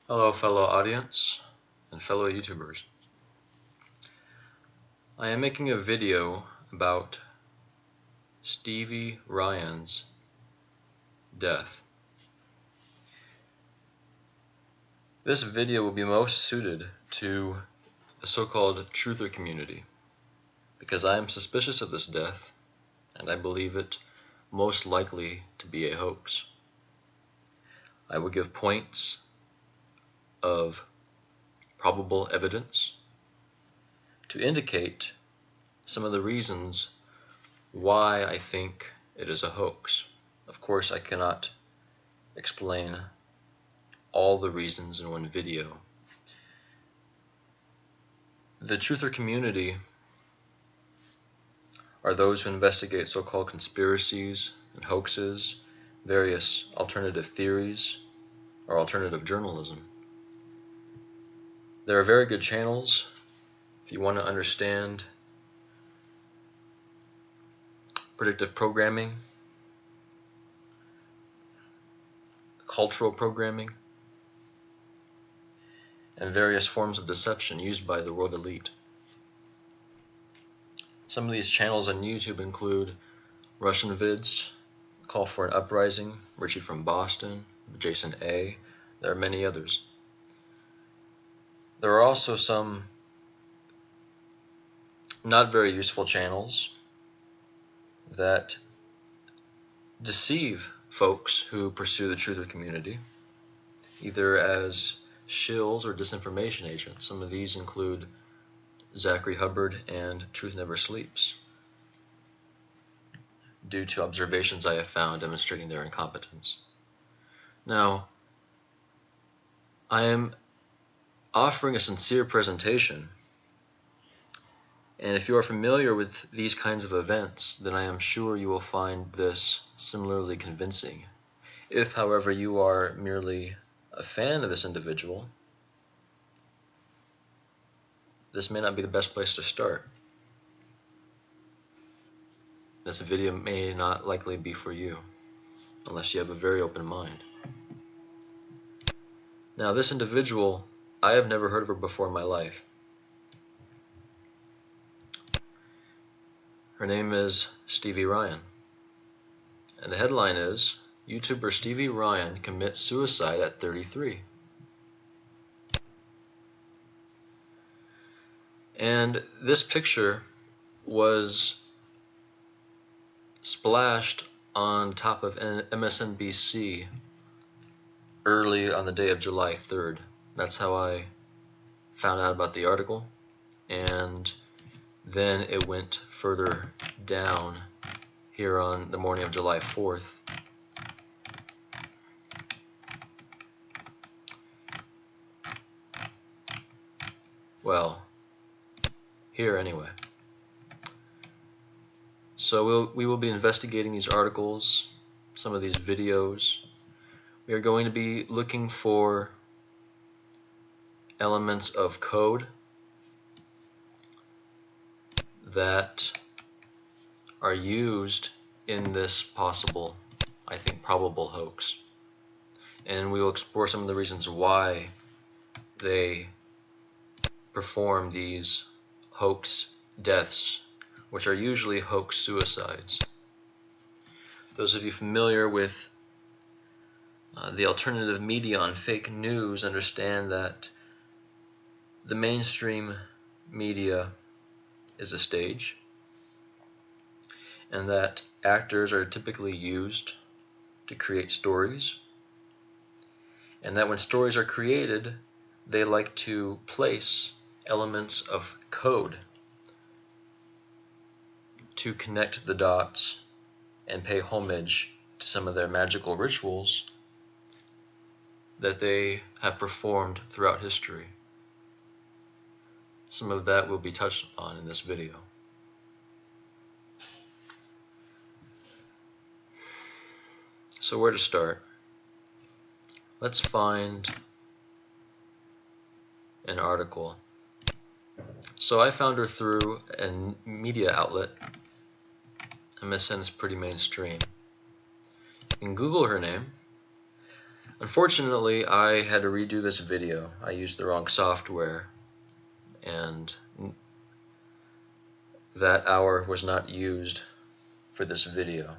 Hello fellow audience and fellow YouTubers. I am making a video about Stevie Ryan's death. This video will be most suited to the so-called truther community because I am suspicious of this death and I believe it most likely to be a hoax. I will give points of probable evidence to indicate some of the reasons why I think it is a hoax. Of course, I cannot explain all the reasons in one video. The truther community are those who investigate so-called conspiracies and hoaxes, various alternative theories, or alternative journalism. There are very good channels if you want to understand predictive programming, cultural programming, and various forms of deception used by the world elite. Some of these channels on YouTube include Russian vids, Call for an Uprising, Richie from Boston, Jason A. There are many others. There are also some not very useful channels that deceive folks who pursue the truther community, either as shills or disinformation agents. Some of these include Zachary Hubbard and Truth Never Sleeps, due to observations I have found demonstrating their incompetence. Now, I am offering a sincere presentation, and if you are familiar with these kinds of events, then I am sure you will find this similarly convincing. If, however, you are merely a fan of this individual, this may not be the best place to start. This video may not likely be for you, unless you have a very open mind. Now, this individual, I have never heard of her before in my life. Her name is Stevie Ryan, and the headline is, YouTuber Stevie Ryan commits suicide at 33. And this picture was splashed on top of MSNBC early on the day of July 3rd. That's how I found out about the article, and then it went further down here on the morning of July 4th. Well, here anyway. So we will be investigating these articles, some of these videos. We are going to be looking for elements of code that are used in this possible, I think probable hoax. And we will explore some of the reasons why they perform these hoax deaths, which are usually hoax suicides. Those of you familiar with the alternative media on fake news understand that the mainstream media is a stage, and that actors are typically used to create stories, and that when stories are created, they like to place elements of code to connect the dots and pay homage to some of their magical rituals that they have performed throughout history. Some of that will be touched on in this video. So where to start? Let's find an article. So I found her through a media outlet. MSN is pretty mainstream. You can Google her name. Unfortunately, I had to redo this video. I used the wrong software, and that hour was not used for this video.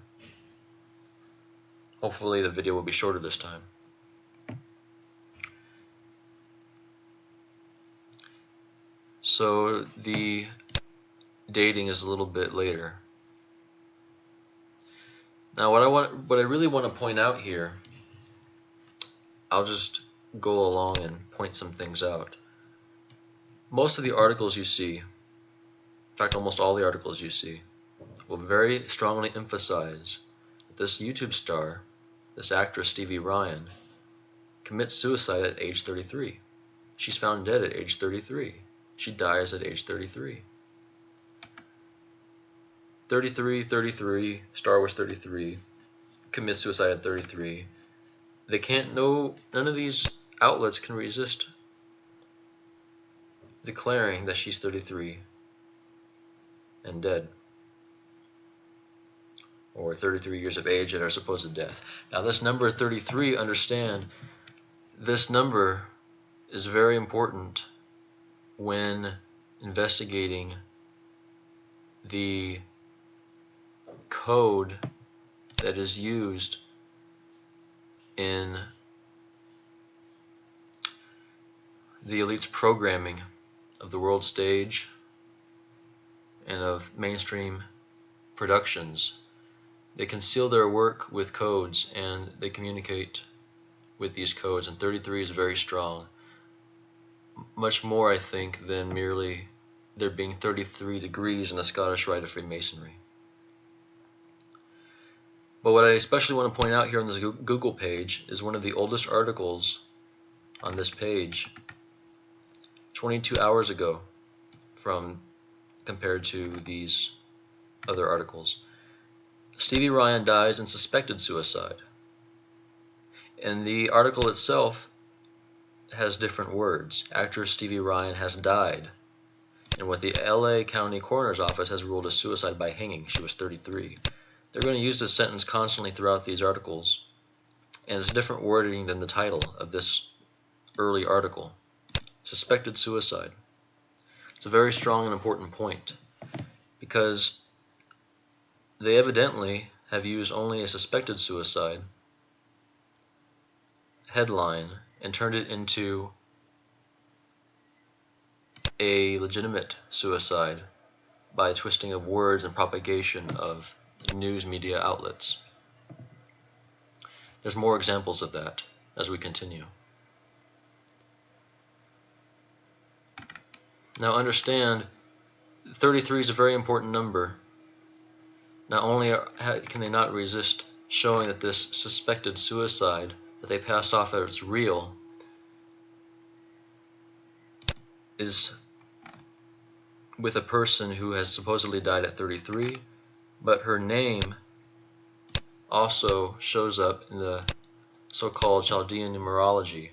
Hopefully the video will be shorter this time. So the dating is a little bit later. Now what I really want to point out here, I'll just go along and point some things out. Most of the articles you see, in fact almost all the articles you see, will very strongly emphasize that this YouTube star, this actress Stevie Ryan, commits suicide at age 33. She's found dead at age 33. She dies at age 33. 33, Star Wars 33, commits suicide at 33. None of these outlets can resist declaring that she's 33 and dead, or 33 years of age at her supposed death. Now this number 33, understand, this number is very important when investigating the code that is used in the elite's programming of the world stage and of mainstream productions. They conceal their work with codes, and they communicate with these codes, and 33 is very strong. Much more, I think, than merely there being 33 degrees in the Scottish Rite of Freemasonry. But what I especially want to point out here on this Google page is one of the oldest articles on this page, 22 hours ago, compared to these other articles. Stevie Ryan dies in suspected suicide. And the article itself has different words. Actress Stevie Ryan has died in what the LA County Coroner's Office has ruled a suicide by hanging. She was 33. They're going to use this sentence constantly throughout these articles, and it's different wording than the title of this early article. Suspected suicide. It's a very strong and important point, because they evidently have used only a suspected suicide headline and turned it into a legitimate suicide by twisting of words and propagation of news media outlets. There's more examples of that as we continue. Now understand, 33 is a very important number. Not only can they not resist showing that this suspected suicide that they pass off as real is with a person who has supposedly died at 33, but her name also shows up in the so-called Chaldean numerology.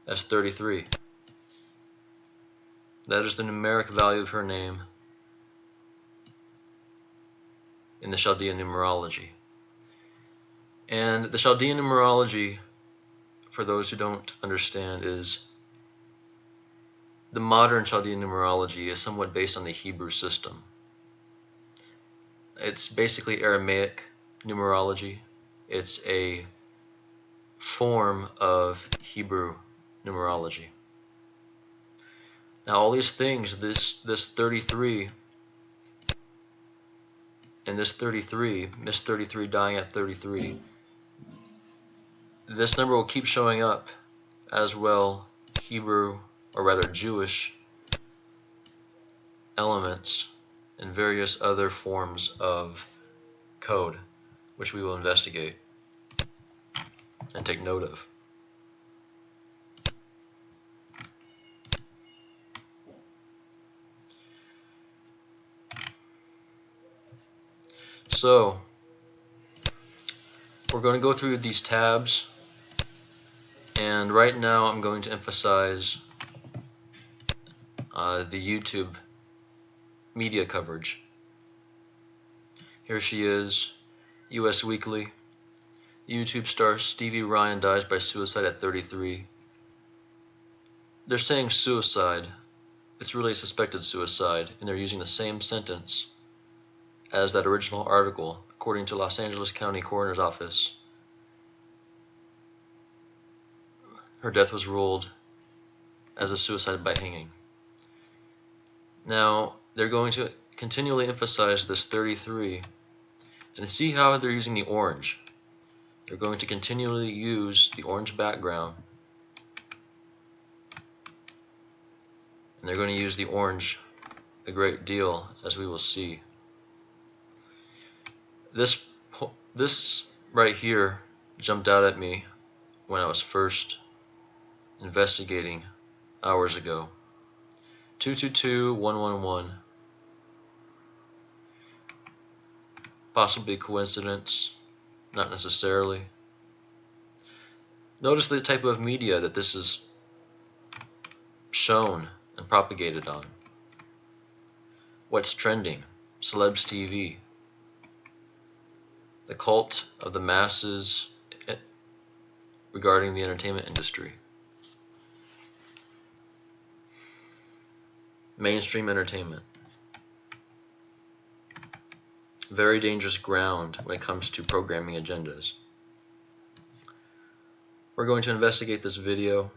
That's 33. That is the numeric value of her name in the Chaldean numerology. And the Chaldean numerology, for those who don't understand, is the modern Chaldean numerology is somewhat based on the Hebrew system. It's basically Aramaic numerology. It's a form of Hebrew numerology. Now all these things, this 33 and this 33, Miss 33 dying at 33, this number will keep showing up as well Hebrew, or rather Jewish, elements and various other forms of code, which we will investigate and take note of. So, we're going to go through these tabs, and right now I'm going to emphasize the YouTube media coverage. Here she is, US Weekly. YouTube star Stevie Ryan dies by suicide at 33. They're saying suicide. It's really suspected suicide, and they're using the same sentence as that original article, according to Los Angeles County Coroner's Office. Her death was ruled as a suicide by hanging. Now, they're going to continually emphasize this 33, and see how they're using the orange. They're going to continually use the orange background, and they're going to use the orange a great deal, as we will see. This right here jumped out at me when I was first investigating hours ago. 222111. Possibly coincidence, not necessarily. Notice the type of media that this is shown and propagated on. What's trending? Celebs TV. The cult of the masses regarding the entertainment industry. Mainstream entertainment. Very dangerous ground when it comes to programming agendas. We're going to investigate this video.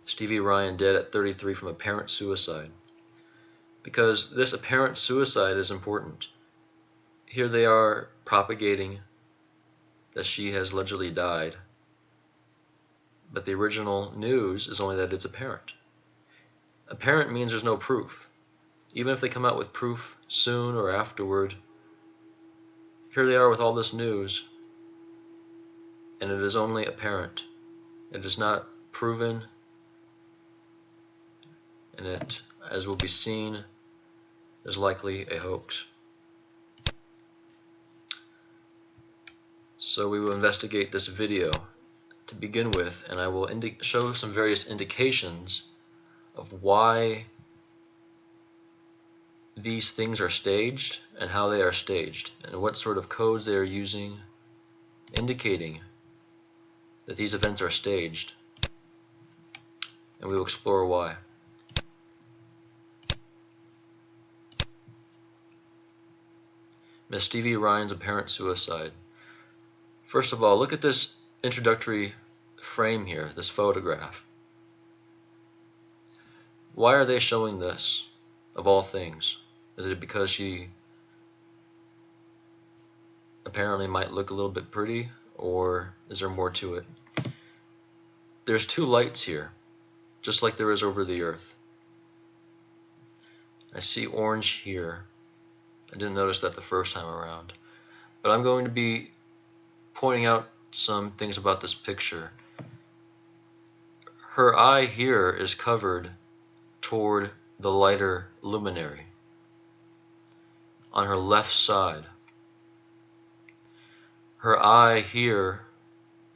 Stevie Ryan dead at 33 from apparent suicide. Because this apparent suicide is important. Here they are propagating that she has allegedly died. But the original news is only that it's apparent. Apparent means there's no proof. Even if they come out with proof soon or afterward, here they are with all this news, and it is only apparent. It is not proven, and it, as will be seen, is likely a hoax. So we will investigate this video to begin with, and I will show some various indications of why these things are staged and how they are staged, and what sort of codes they are using, indicating that these events are staged, and we will explore why. Miss Stevie Ryan's apparent suicide. First of all, look at this introductory frame here, this photograph. Why are they showing this, of all things? Is it because she apparently might look a little bit pretty, or is there more to it? There's two lights here, just like there is over the earth. I see orange here. I didn't notice that the first time around. But I'm going to be pointing out some things about this picture. Her eye here is covered toward the lighter luminary on her left side. Her eye here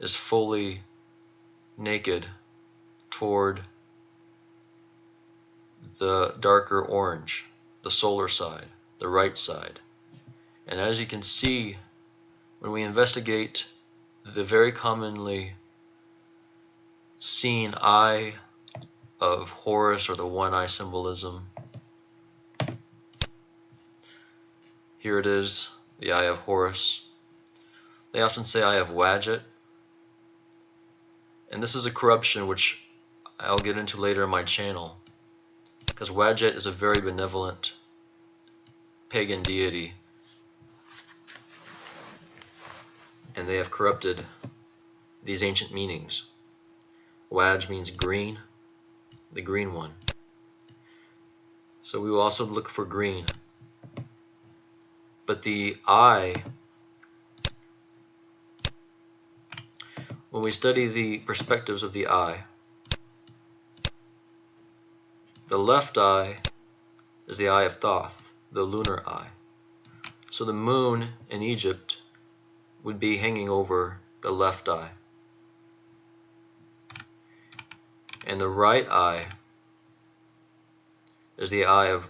is fully naked toward the darker orange, the solar side, the right side. And as you can see, when we investigate the very commonly seen eye of Horus, or the one-eye symbolism, here it is, the eye of Horus. They often say eye of Wadjet, and this is a corruption which I'll get into later in my channel, because Wadjet is a very benevolent pagan deity, and they have corrupted these ancient meanings. Waj means green, the green one. So we will also look for green. But the eye, when we study the perspectives of the eye, the left eye is the eye of Thoth, the lunar eye. So the moon in Egypt would be hanging over the left eye. And the right eye is the eye of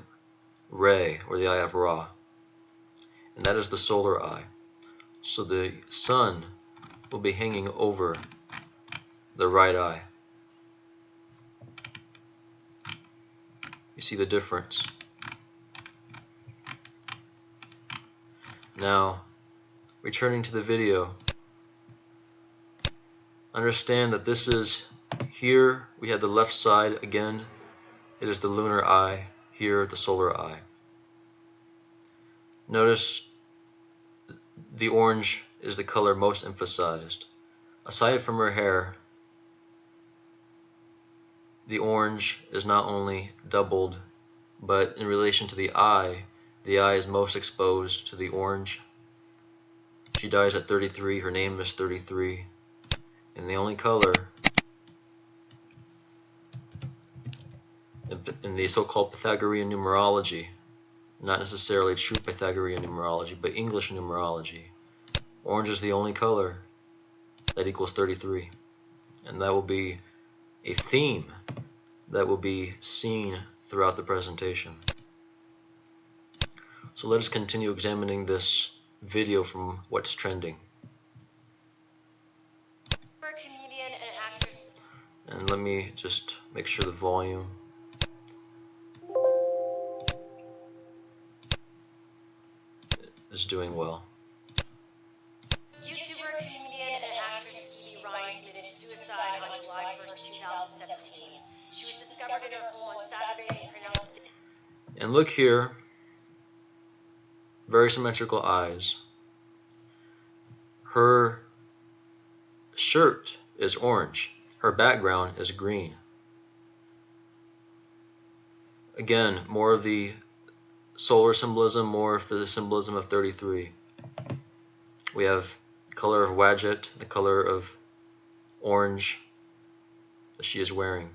Re, or the eye of Ra. and that is the solar eye. So the sun will be hanging over the right eye. You see the difference? Now, returning to the video, understand that this is, here we have the left side again, it is the lunar eye, here the solar eye. Notice the orange is the color most emphasized. Aside from her hair, the orange is not only doubled, but in relation to the eye is most exposed to the orange. She dies at 33, her name is 33, and the only color in the so-called Pythagorean numerology, not necessarily true Pythagorean numerology, but English numerology, orange is the only color that equals 33, and that will be a theme that will be seen throughout the presentation. So let us continue examining this video from what's trending. Comedian and actress. And let me just make sure the volume is doing well. YouTuber, comedian, and actress Stevie Ryan committed suicide on July 1st, 2017. She was discovered in her home on Saturday and pronounced dead. And look here, very symmetrical eyes. Her shirt is orange. Her background is green. Again, more of the solar symbolism, more of the symbolism of 33. We have the color of Wadjet, the color of orange that she is wearing.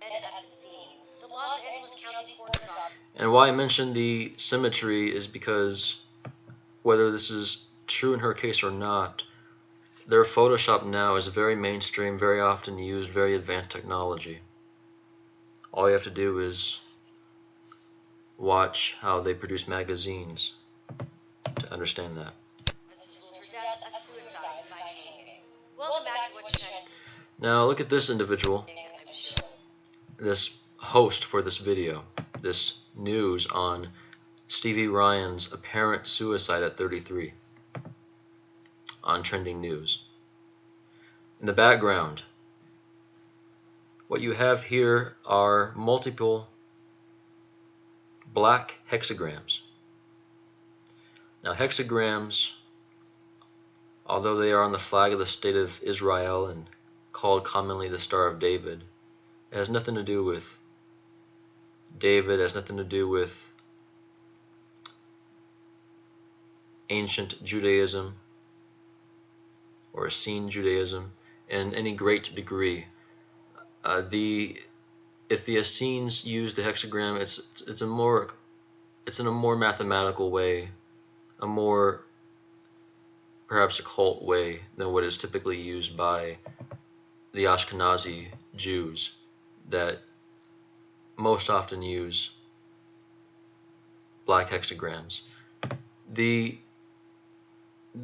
At the scene. The Los Angeles County Coroner's Office. And why I mention the symmetry is because whether this is true in her case or not, their Photoshop now is very mainstream, very often used, very advanced technology. All you have to do is watch how they produce magazines to understand that. Ruled her death a suicide by hanging. Welcome back to What You Know. Now look at this individual, I'm sure. this host for this video, this news on Stevie Ryan's apparent suicide at 33 on Trending News. In the background, what you have here are multiple black hexagrams. Now hexagrams, although they are on the flag of the state of Israel and called commonly the Star of David, it has nothing to do with David, it has nothing to do with ancient Judaism or Essene Judaism in any great degree. If the Essenes use the hexagram, it's in a more mathematical way, a more perhaps occult way than what is typically used by the Ashkenazi Jews that most often use black hexagrams.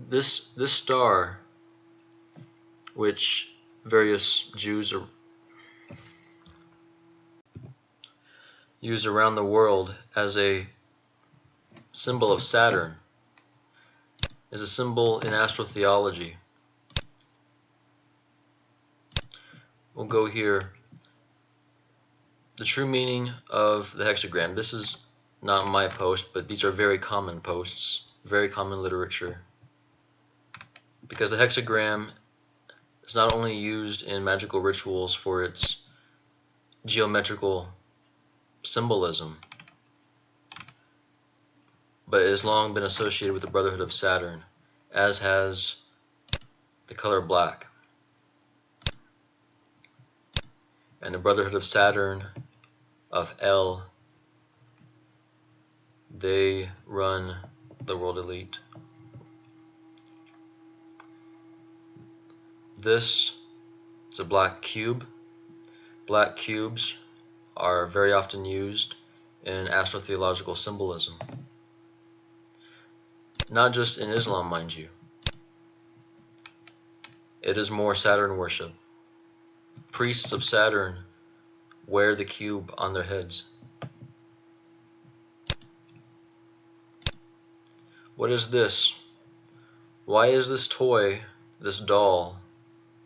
This star, which various Jews use around the world as a symbol of Saturn, is a symbol in astrotheology. We'll go here. The true meaning of the hexagram. This is not my post, but these are very common posts, very common literature. Because the hexagram is not only used in magical rituals for its geometrical symbolism, but it has long been associated with the Brotherhood of Saturn, as has the color black. And the Brotherhood of Saturn, of El, they run the world elite. This is a black cube. Black cubes are very often used in astrotheological symbolism. Not just in Islam, mind you. It is more Saturn worship. Priests of Saturn wear the cube on their heads. What is this? Why is this toy, this doll,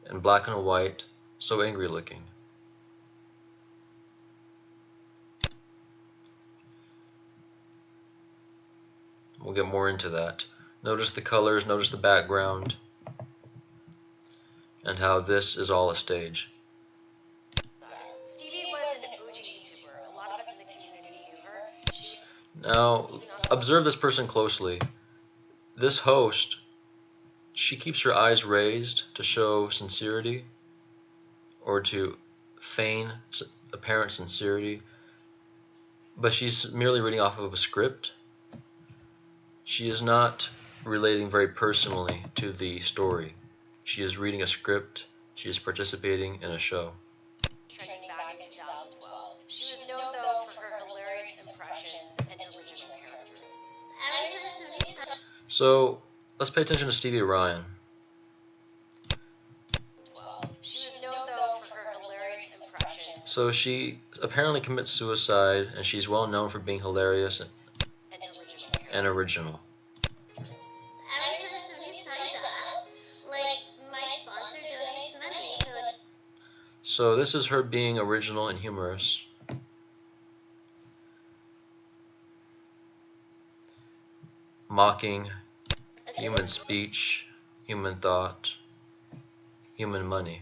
in black and white, so angry looking? We'll get more into that. Notice the colors, notice the background, and how this is all a stage. Stevie was an OG YouTuber. A lot of us in the community knew her. Now, observe this person closely. This host, she keeps her eyes raised to show sincerity or to feign apparent sincerity, but she's merely reading off of a script. She is not relating very personally to the story. She is reading a script. She is participating in a show. Trending back in 2012. She was known, though, for her hilarious impressions and original characters. So, let's pay attention to Stevie Ryan. She was known, though, for her hilarious impressions. So she apparently commits suicide, and she's well known for being hilarious and original. So this is her being original and humorous. Mocking human speech, human thought, human money.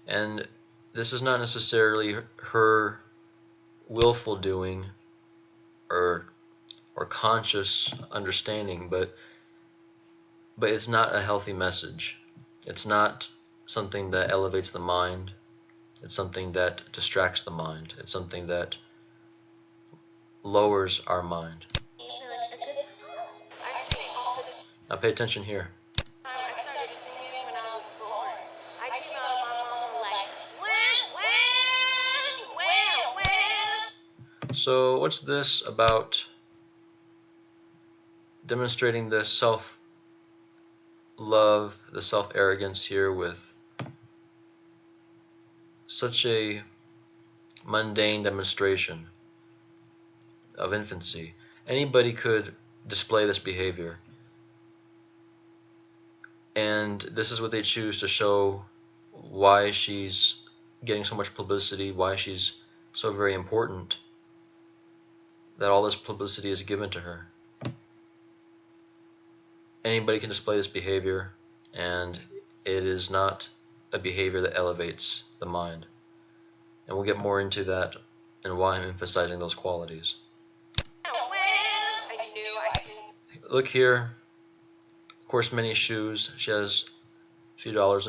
And this is not necessarily her willful doing or conscious understanding, but it's not a healthy message. It's not something that elevates the mind. It's something that distracts the mind. It's something that lowers our mind. Now pay attention here. I started singing when I was born. I came out of my mama like, wah. So what's this about demonstrating the self-love, the self-arrogance here with such a mundane demonstration of infancy? Anybody could display this behavior. And this is what they choose to show why she's getting so much publicity, why she's so very important, that all this publicity is given to her. Anybody can display this behavior, and it is not a behavior that elevates the mind. And we'll get more into that and why I'm emphasizing those qualities. Look here. Of course, many shoes. She has a few dollars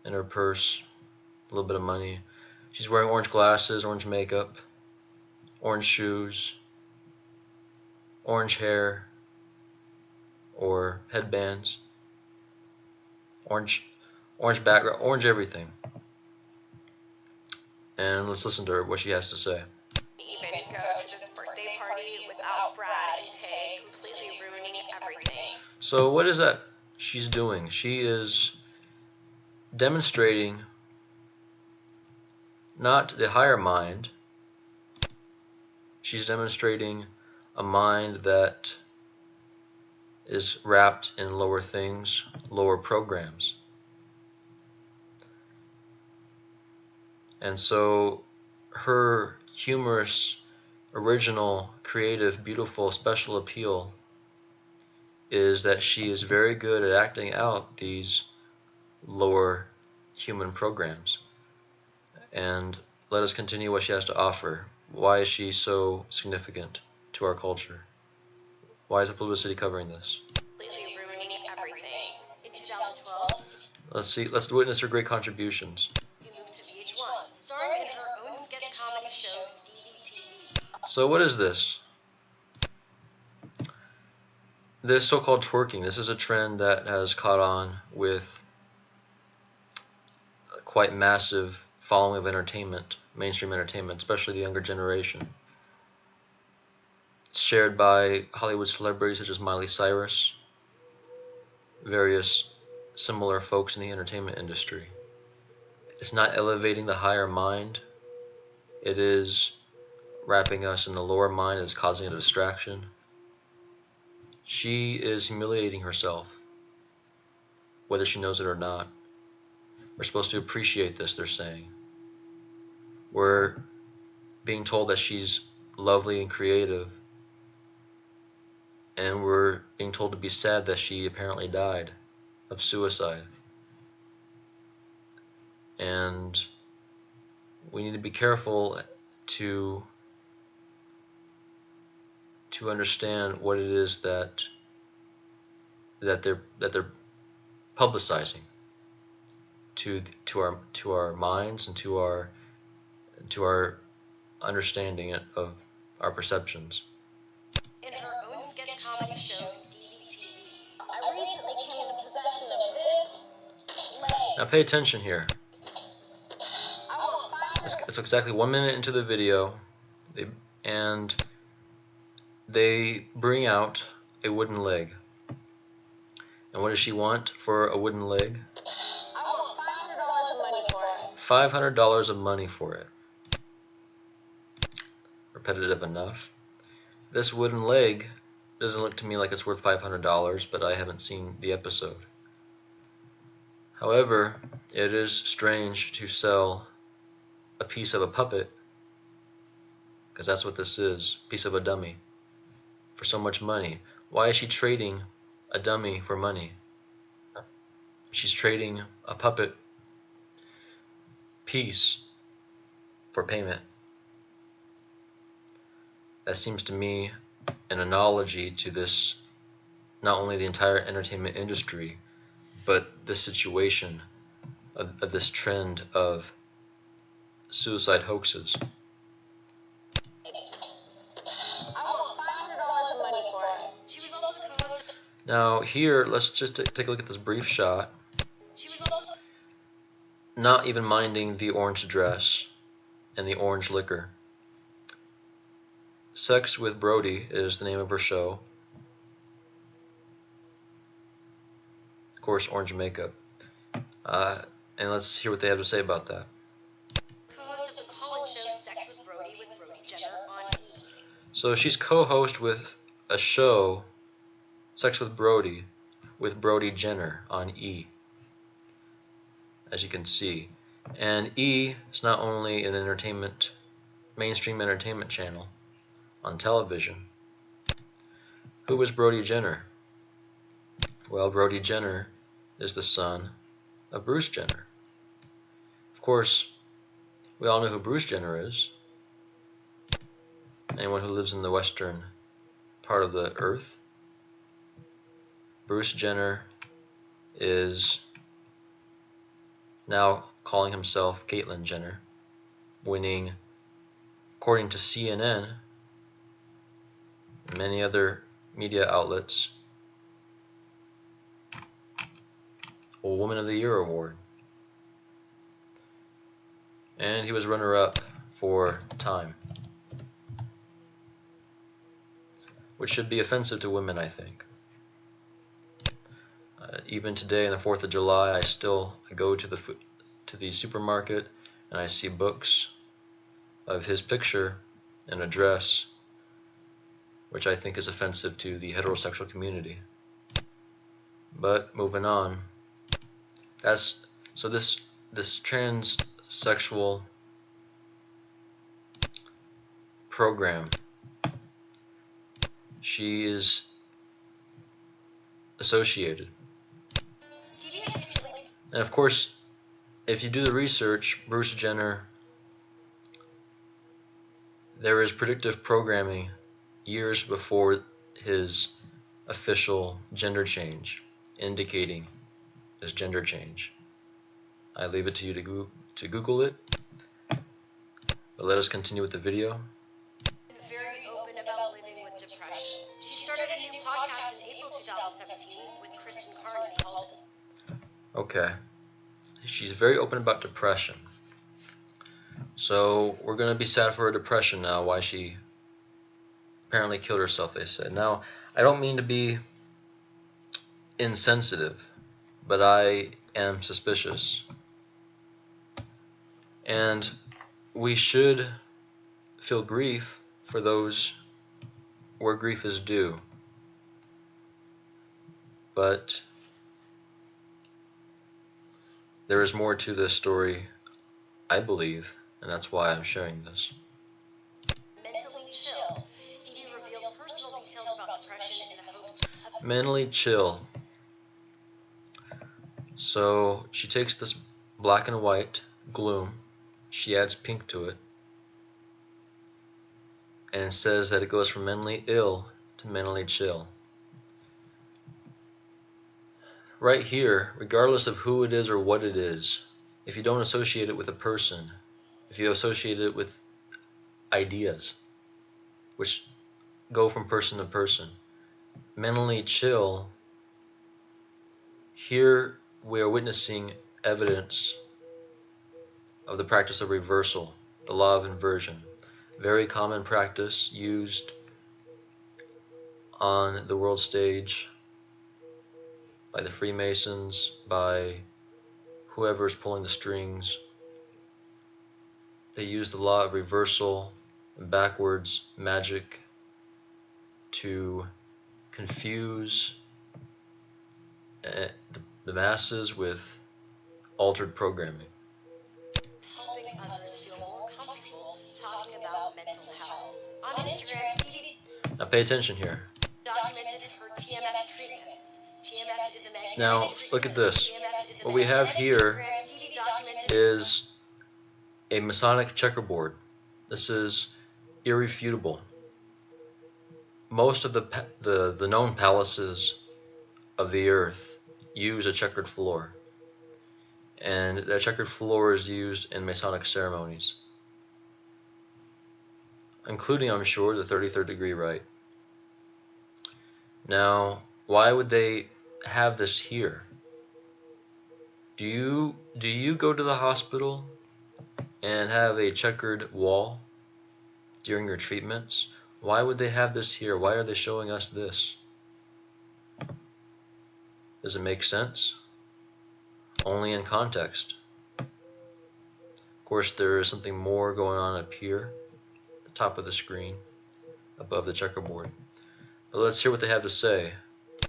in her purse, a little bit of money. She's wearing orange glasses, orange makeup, orange shoes, orange hair or headbands, orange background, orange everything. And let's listen to her, what she has to say. Even go to this birthday party without Brad and Tay completely ruining everything. So what is that she's doing? She is demonstrating not the higher mind. She's demonstrating a mind that is wrapped in lower things, lower programs. And so her humorous, original, creative, beautiful, special appeal is that she is very good at acting out these lower human programs. And let us continue what she has to offer. Why is she so significant to our culture? Why is the publicity covering this? Completely ruining everything. In 2012, Let's witness her great contributions. you moved to VH1, starring in her own sketch comedy show, Stevie TV. So what is this? This so-called twerking, this is a trend that has caught on with a quite massive following of entertainment mainstream entertainment, especially the younger generation. It's shared by Hollywood celebrities such as Miley Cyrus, various similar folks in the entertainment industry. It's not elevating the higher mind. It is wrapping us in the lower mind. It's causing a distraction. She is humiliating herself, whether she knows it or not. We're supposed to appreciate this, they're saying. We're being told that she's lovely and creative, and we're being told to be sad that she apparently died of suicide. And we need to be careful to understand what it is that they're publicizing to our minds and to our understanding of our perceptions. In her own sketch comedy show, Stevie TV, I recently came into possession of this leg. Now pay attention here. It's exactly 1 minute into the video, and they bring out a wooden leg. And what does she want for a wooden leg? I want $500 of money for it. $500 of money for it. Repetitive enough. This wooden leg doesn't look to me like it's worth $500, but I haven't seen the episode. However, it is strange to sell a piece of a puppet, because that's what this is, piece of a dummy, for so much money. Why is she trading a dummy for money? She's trading a puppet piece for payment. That seems to me an analogy to this, not only the entire entertainment industry, but the situation of this trend of suicide hoaxes. I want $500 of money for it. She was also the co-host of... Now here, let's just take a look at this brief shot. She was also... Not even minding the orange dress and the orange liquor. Sex with Brody is the name of her show. Of course, orange makeup. And let's hear what they have to say about that. Co-host of the call-in show Sex with Brody Jenner on E! So she's co-host with a show, Sex with Brody Jenner on E! As you can see. And E! is not only an mainstream entertainment channel on television. Who was Brody Jenner? Well, Brody Jenner is the son of Bruce Jenner. Of course, we all know who Bruce Jenner is. Anyone who lives in the western part of the earth. Bruce Jenner is now calling himself Caitlyn Jenner, winning, according to CNN and many other media outlets, a Woman of the Year award. And he was runner-up for Time, which should be offensive to women, I think. Even today, on the 4th of July, I go to the supermarket and I see books of his picture in a dress, which I think is offensive to the heterosexual community. But moving on, this transsexual program, she is associated. And of course, if you do the research, Bruce Jenner, there is predictive programming years before his official gender change, indicating his gender change. I leave it to you to Google it, but let us continue with the video. Very open about living with depression. She started a new podcast in April 2017 with Kristen Carney called... Okay. She's very open about depression. So we're going to be sad for her depression now, why she apparently killed herself, they said. Now, I don't mean to be insensitive, but I am suspicious. And we should feel grief for those where grief is due. But there is more to this story, I believe, and that's why I'm sharing this. Mentally chill, Stevie revealed personal details about depression in the hopes of Mentally chill. So she takes this black and white gloom, she adds pink to it, and says that it goes from mentally ill to mentally chill. Right here, regardless of who it is or what it is, if you don't associate it with a person, if you associate it with ideas, which go from person to person, mentally chill, here we are witnessing evidence of the practice of reversal, the law of inversion. Very common practice used on the world stage by the Freemasons, by whoever is pulling the strings. They use the law of reversal and backwards magic to confuse the masses with altered programming. helping others feel more comfortable talking about mental health. On Instagram, Stevie Now pay attention here. documented her TMS treatments. TMS is a magnetic Now treatment. look at this. TMS is a What we have magnetic here treatment. Stevie documented is a Masonic checkerboard. This is irrefutable. Most of the known palaces of the earth use a checkered floor, and that checkered floor is used in Masonic ceremonies, including, I'm sure, the 33rd degree rite. Now, why would they have this here? Do you go to the hospital and have a checkered wall during your treatments? Why would they have this here? Why are they showing us this? Does it make sense? Only in context. Of course, there is something more going on up here, at the top of the screen, above the checkerboard. But let's hear what they have to say.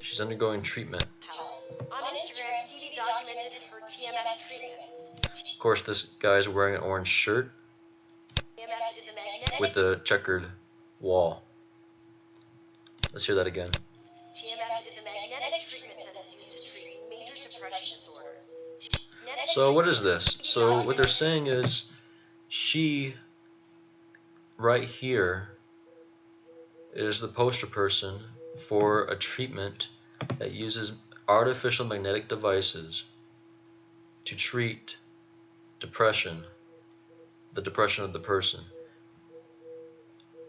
She's undergoing treatment. health. On Instagram, Stevie documented her TMS treatments. Of course, this guy is wearing an orange shirt TMS is a magnetic with a checkered wall. Let's hear that again. TMS is a magnetic treatment that is used to treat major depression disorders. Magnetic So what is treatment this? Stevie So what they're documented saying is she right here is the poster person for a treatment that uses artificial magnetic devices to treat depression, the depression of the person.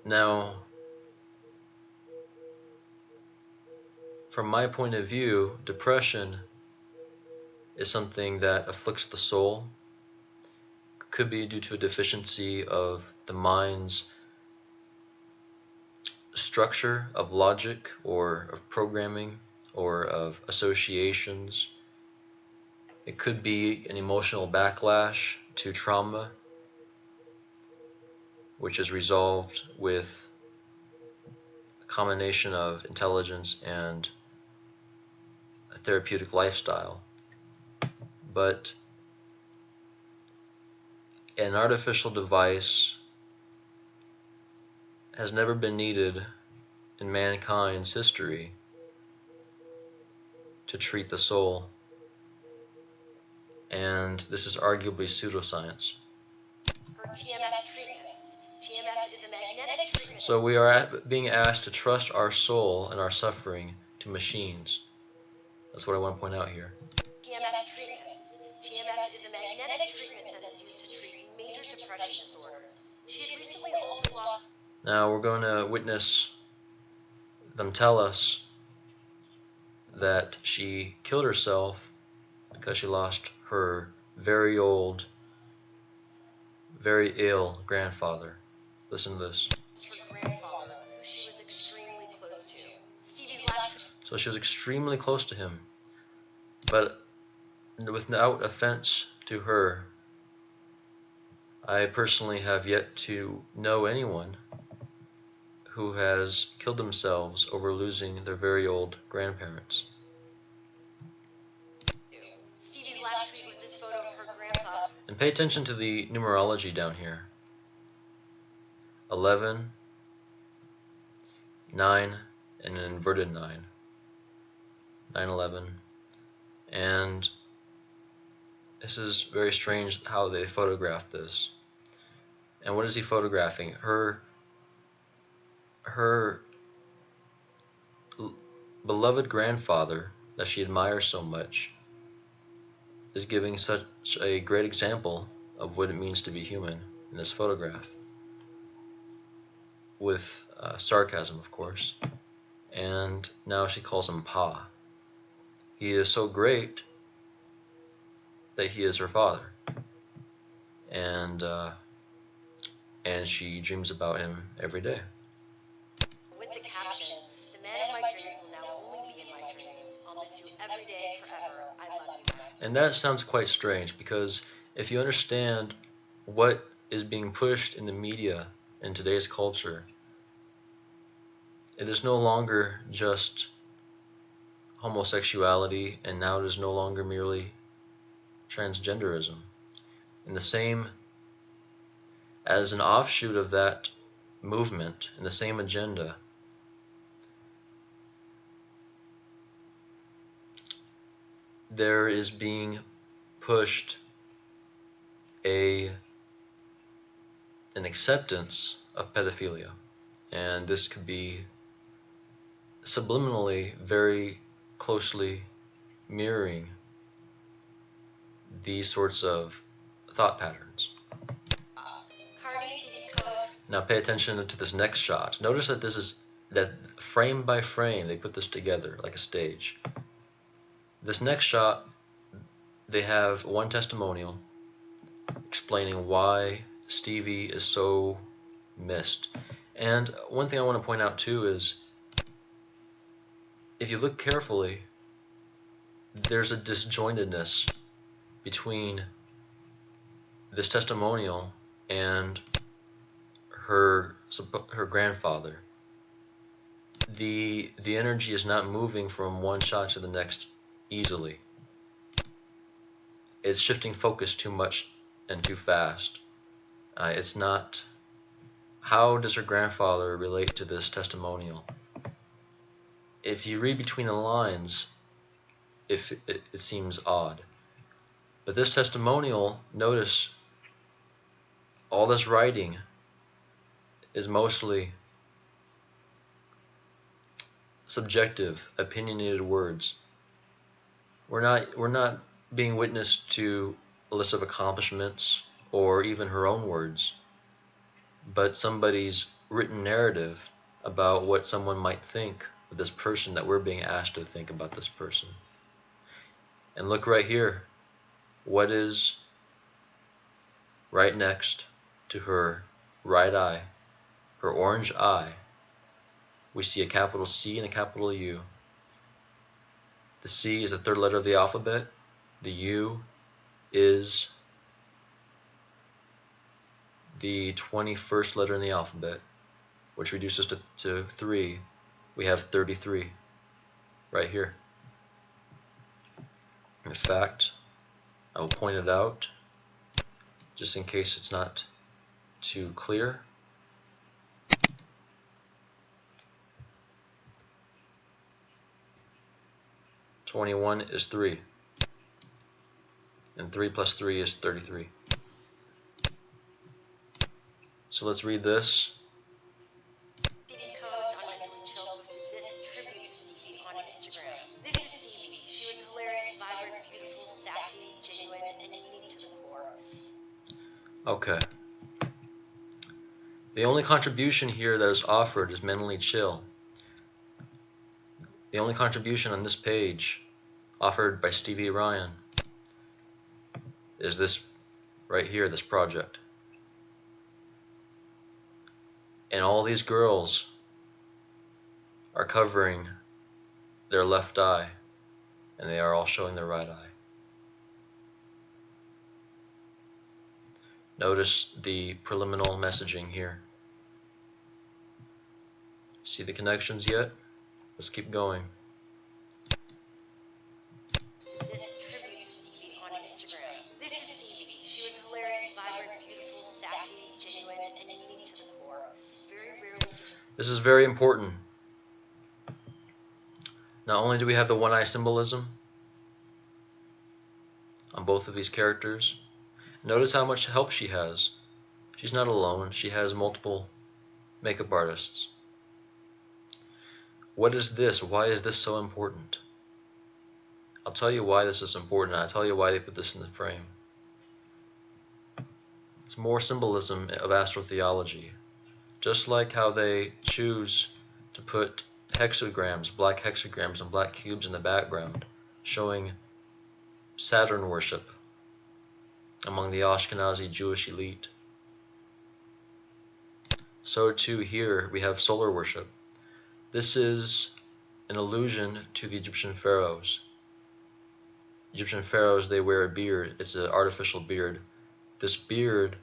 Now, from my point of view, depression is something that afflicts the soul. Could be due to a deficiency of the mind's structure of logic or of programming or of associations. It could be an emotional backlash to trauma, which is resolved with a combination of intelligence and a therapeutic lifestyle. But an artificial device has never been needed in mankind's history to treat the soul, and this is arguably pseudoscience. her TMS treatments. TMS is a magnetic treatment. So we are being asked to trust our soul and our suffering to machines. That's what I want to point out here. TMS treatments. TMS is a magnetic treatment that is used to treat major depression disorders. She had recently also lost. Now we're going to witness them tell us that she killed herself because she lost her very old, very ill grandfather. Listen to this. Her grandfather, who she was extremely close to. Stevie's last So she was extremely close to him, but without offense to her, I personally have yet to know anyone who has killed themselves over losing their very old grandparents. Stevie's last tweet was this photo of her grandpa. And pay attention to the numerology down here. 11, 9, and an inverted 9. 9/11. And this is very strange how they photographed this. And what is he photographing? Her beloved grandfather that she admires so much is giving such a great example of what it means to be human in this photograph, with sarcasm, of course. And now she calls him Pa. He is so great that he is her father, and she dreams about him every day. With the caption, "The man of my dreams will now only be in my dreams. I'll miss you every day forever. I love you." And that sounds quite strange, because if you understand what is being pushed in the media in today's culture, it is no longer just homosexuality, and now it is no longer merely transgenderism. In the same, as an offshoot of that movement, in the same agenda, there is being pushed an acceptance of pedophilia. And this could be subliminally very closely mirroring these sorts of thought patterns. Cardi, Stevie's co-host. Now pay attention to this next shot. Notice that this is, that frame by frame they put this together like a stage. This next shot, they have one testimonial explaining why Stevie is so missed. And one thing I want to point out too is, if you look carefully, there's a disjointedness between this testimonial and her grandfather. The energy is not moving from one shot to the next easily. It's shifting focus too much and too fast. It's not. How does her grandfather relate to this testimonial? If you read between the lines, it seems odd. But this testimonial, notice, all this writing is mostly subjective, opinionated words. We're not being witness to a list of accomplishments or even her own words, but somebody's written narrative about what someone might think of this person that we're being asked to think about this person. And look right here. What is right next to her right eye, her orange eye? We see a capital C and a capital U. The C is the third letter of the alphabet. The U is the 21st letter in the alphabet, which reduces to 3. We have 33 right here. In fact, I will point it out just in case it's not too clear. "21 is 3, and 3 plus 3 is 33. So let's read this. Stevie's co-host on Mentally Chill posted this tribute to Stevie on Instagram. "This is Stevie. She was hilarious, vibrant, beautiful, sassy, genuine, and unique to the core." Okay. The only contribution here that is offered is Mentally Chill. The only contribution on this page offered by Stevie Ryan is this right here, this project. And all these girls are covering their left eye, and they are all showing their right eye. Notice the preliminary messaging here. See the connections yet? Let's keep going. This tribute to Stevie on Instagram. This is Stevie. She was hilarious, vibrant, beautiful, sassy, genuine, and unique to the core. Very rarely do. This is very important. Not only do we have the one eye symbolism on both of these characters, notice how much help she has. She's not alone. She has multiple makeup artists. What is this? Why is this so important? I'll tell you why this is important. I'll tell you why they put this in the frame. It's more symbolism of astrotheology. Just like how they choose to put hexagrams, black hexagrams and black cubes in the background, showing Saturn worship among the Ashkenazi Jewish elite. So too here we have solar worship. This is an allusion to the Egyptian pharaohs. Egyptian pharaohs, they wear a beard. It's an artificial beard. This beard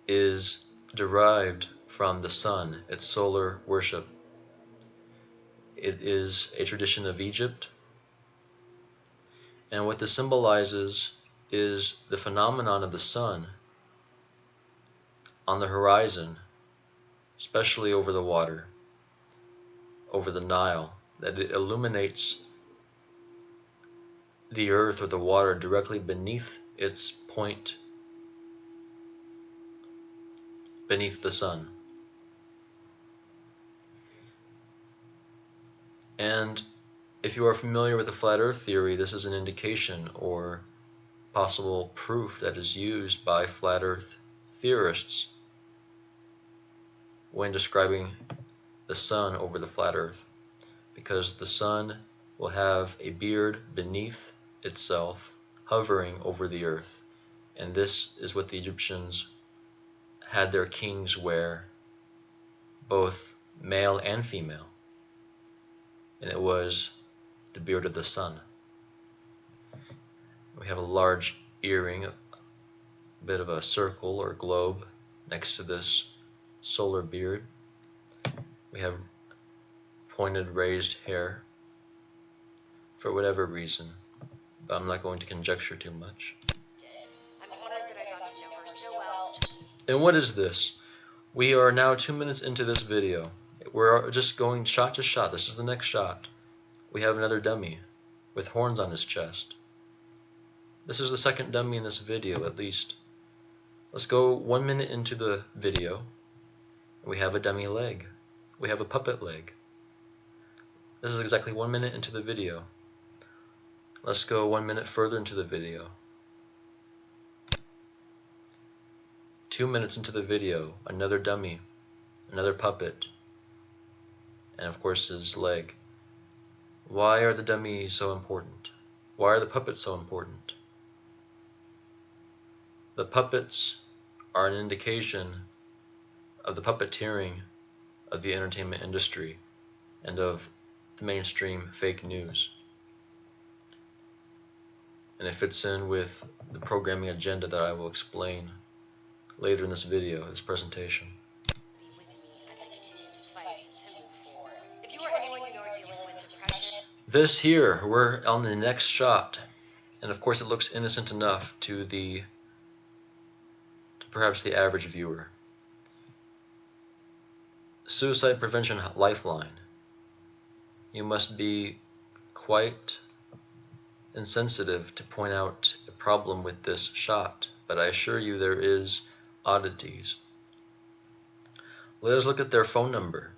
is derived from the sun. It's solar worship. It is a tradition of Egypt. And what this symbolizes is the phenomenon of the sun on the horizon, especially over the water, over the Nile, that it illuminates the earth or the water directly beneath its point, beneath the sun. And if you are familiar with the flat earth theory, this is an indication or possible proof that is used by flat earth theorists when describing the sun over the flat earth, because the sun will have a beard beneath itself hovering over the earth, and this is what the Egyptians had their kings wear, both male and female, and it was the beard of the sun. We have a large earring, a bit of a circle or globe next to this solar beard. We have pointed raised hair for whatever reason, but I'm not going to conjecture too much. I'm honored that I got to know her so well. And what is this? We are now 2 minutes into this video. We're just going shot to shot. This is the next shot. We have another dummy with horns on his chest. This is the second dummy in this video, at least. Let's go 1 minute into the video. We have a dummy leg. We have a puppet leg. This is exactly 1 minute into the video. Let's go 1 minute further into the video. 2 minutes into the video, another dummy, another puppet, and of course his leg. Why are the dummies so important? Why are the puppets so important? The puppets are an indication of the puppeteering of the entertainment industry and of the mainstream fake news. And it fits in with the programming agenda that I will explain later in this video, this presentation. Be with me as I continue to fight to move forward. If you or anyone you know are dealing with depression. This here, we're on the next shot, and of course it looks innocent enough to perhaps the average viewer. Suicide Prevention Lifeline. You must be quite insensitive to point out a problem with this shot, but I assure you there is oddities. Let us look at their phone number.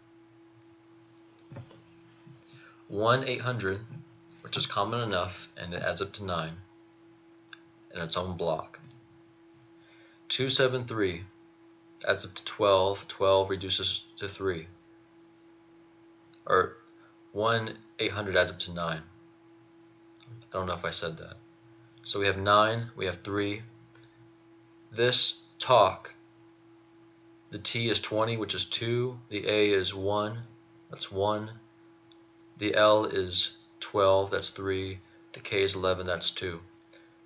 1-800, which is common enough, and it adds up to 9 in its own block. 273 adds up to 12, 12 reduces to 3. Or 1-800 adds up to 9. I don't know if I said that. So we have 9, we have 3. This talk The T is 20, which is 2. The A is 1, that's 1. The L is 12, that's 3. The K is 11, that's 2.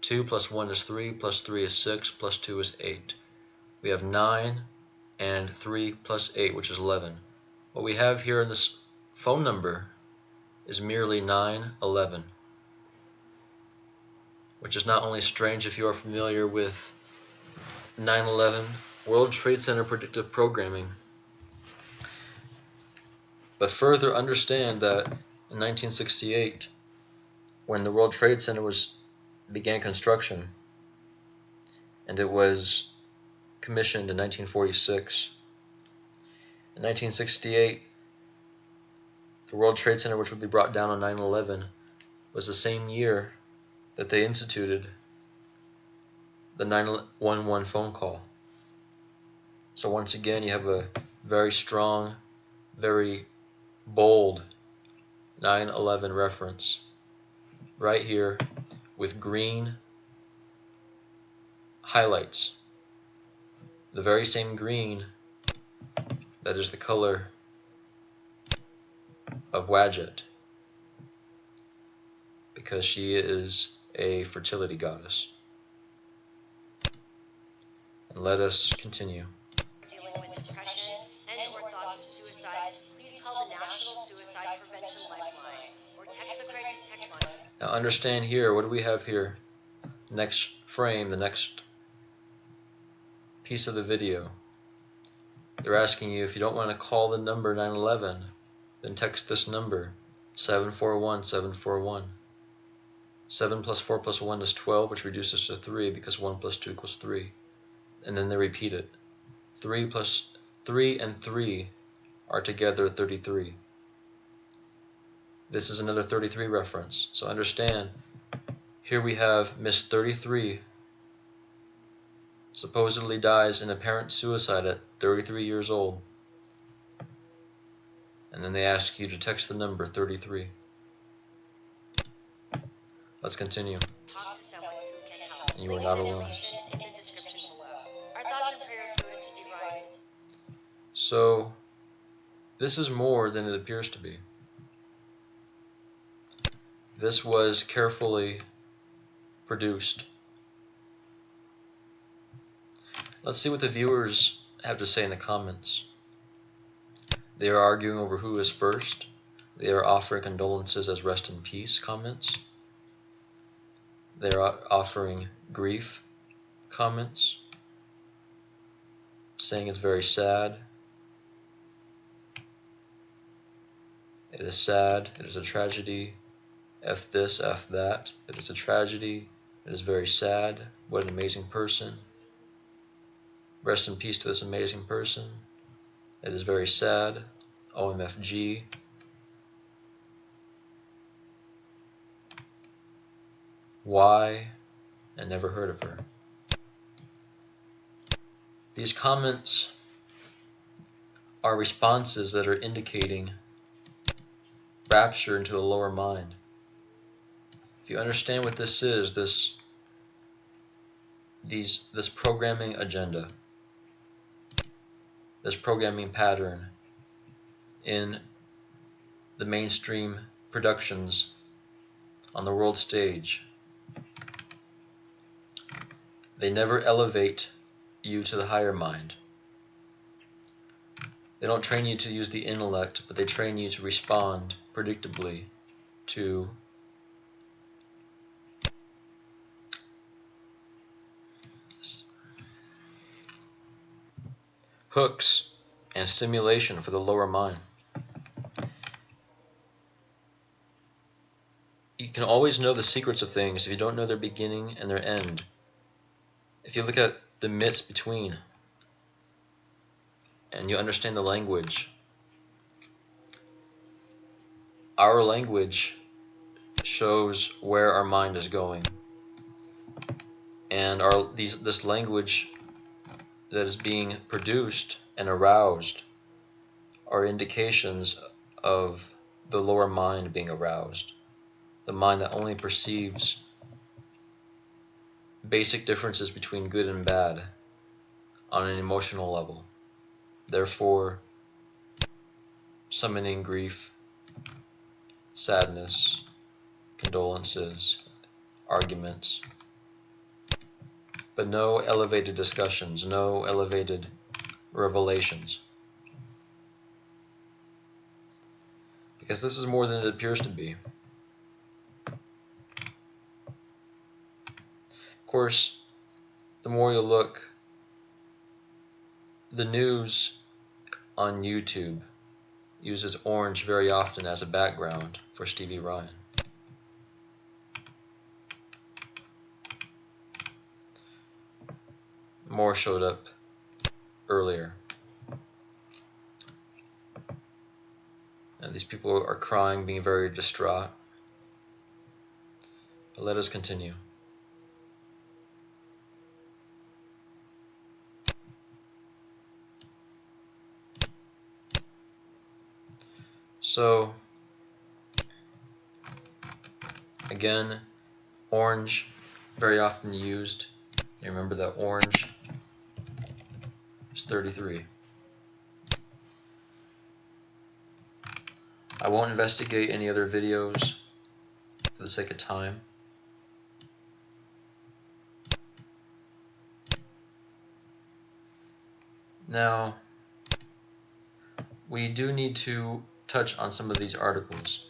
2 plus 1 is 3, plus 3 is 6, plus 2 is 8. We have 9 and 3 plus 8, which is 11. What we have here in this phone number is merely 911, which is not only strange if you are familiar with 9/11 World Trade Center predictive programming, but further understand that in 1968, when the World Trade Center began construction, and it was commissioned in 1946. In 1968, the World Trade Center, which would be brought down on 9/11, was the same year that they instituted the 911 phone call. So once again, you have a very strong, very bold 9/11 reference right here with green highlights. The very same green that is the color of Wadjet, because she is a fertility goddess. And let us continue. Dealing with depression and/or thoughts of suicide, please call the National Suicide Prevention Lifeline or text the crisis text line. Now understand here, what do we have here? Next frame, the next piece of the video. They're asking you, if you don't want to call the number 911, then text this number, 741-741. 7 plus 4 plus 1 is 12, which reduces to 3 because 1 plus 2 equals 3. And then they repeat it. 3 plus 3 and 3 are together 33. This is another 33 reference. So understand, here we have Miss 33 supposedly dies in apparent suicide at 33 years old. And then they ask you to text the number 33. Let's continue. Talk to someone who can help. And you are Links not and alone. information in the description below. Our thoughts and prayers go to Stevie Ryan. So, this is more than it appears to be. This was carefully produced. Let's see what the viewers have to say in the comments. They are arguing over who is first. They are offering condolences as rest in peace comments. They are offering grief comments, saying it's very sad. It is sad. It is a tragedy. F this, F that. It is a tragedy. It is very sad. What an amazing person. Rest in peace to this amazing person. It is very sad. OMFG. Why? I never heard of her. These comments are responses that are indicating rapture into the lower mind. If you understand what this is, this programming agenda, this programming pattern in the mainstream productions on the world stage, they never elevate you to the higher mind. They don't train you to use the intellect, but they train you to respond predictably to hooks and stimulation for the lower mind. You can always know the secrets of things if you don't know their beginning and their end. If you look at the midst between and you understand the language, our language shows where our mind is going. And this language that is being produced and aroused are indications of the lower mind being aroused. The mind that only perceives basic differences between good and bad on an emotional level. therefore summoning grief, sadness, condolences, arguments, but no elevated discussions, no elevated revelations. Because this is more than it appears to be. Of course, the more you look, the news on YouTube uses orange very often as a background for Stevie Ryan. More showed up earlier. And these people are crying, being very distraught. But let us continue. So, again, orange, very often used. You remember that orange is 33. I won't investigate any other videos for the sake of time. Now, we do need to touch on some of these articles.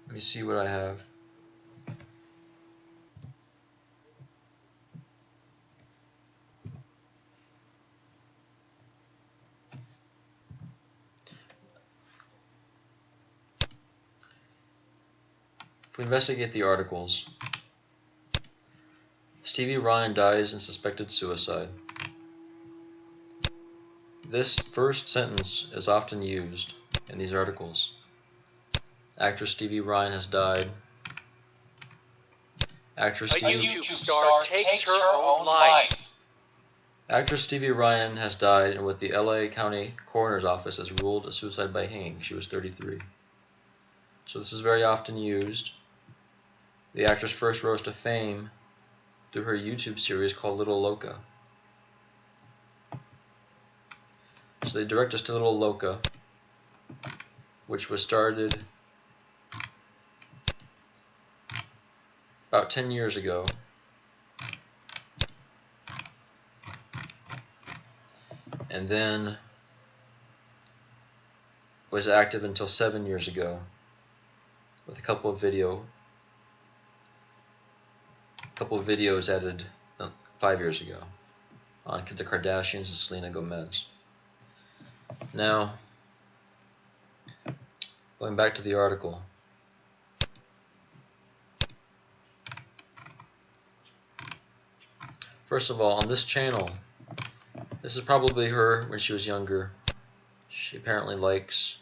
Let me see what I have. If we investigate the articles, Stevie Ryan dies in suspected suicide. This first sentence is often used in these articles. Actress Stevie Ryan has died. Actress YouTube star takes her own life. Actress Stevie Ryan has died, and with the LA County Coroner's Office has ruled a suicide by hanging. She was 33. So this is very often used. The actress first rose to fame through her YouTube series called Little Loca. So they direct us to Little Loca, which was started about 10 years ago. And then was active until 7 years ago with a couple of videos added 5 years ago on the Kardashians and Selena Gomez. Now, going back to the article. First of all, on this channel, this is probably her when she was younger. She apparently likes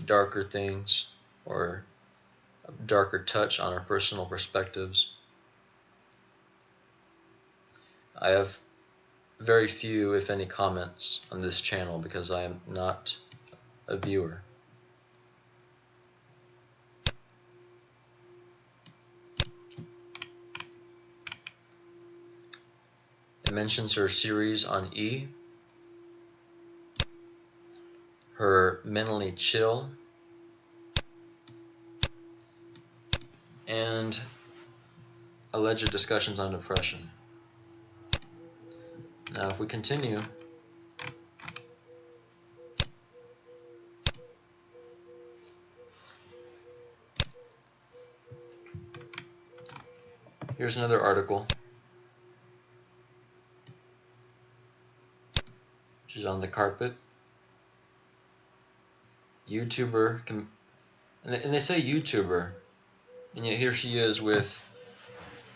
darker things or a darker touch on her personal perspectives. I have very few, if any, comments on this channel because I am not a viewer. It mentions her series on E, her mentally chill, and alleged discussions on depression. Now, if we continue, here's another article. She's on the carpet. YouTuber, and they say YouTuber, and yet here she is with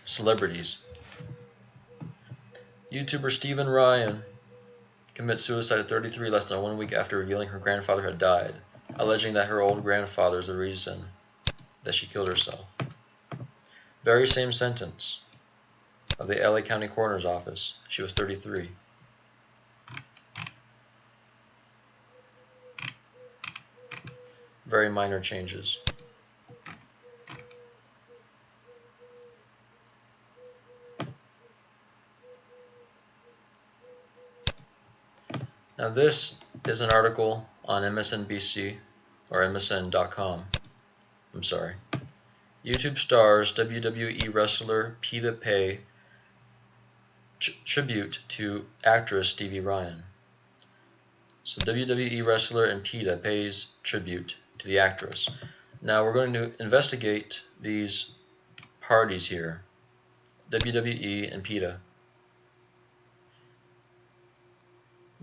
celebrities. YouTuber Stevie Ryan commits suicide at 33 less than 1 week after revealing her grandfather had died, alleging that her old grandfather is the reason that she killed herself. Very same sentence of the LA County Coroner's Office. She was 33. very minor changes. Now this is an article on MSNBC, or MSN.com. I'm sorry. YouTube stars WWE wrestler PETA pay tribute to actress Stevie Ryan. So WWE wrestler and PETA pays tribute to the actress. Now we're going to investigate these parties here, WWE and PETA.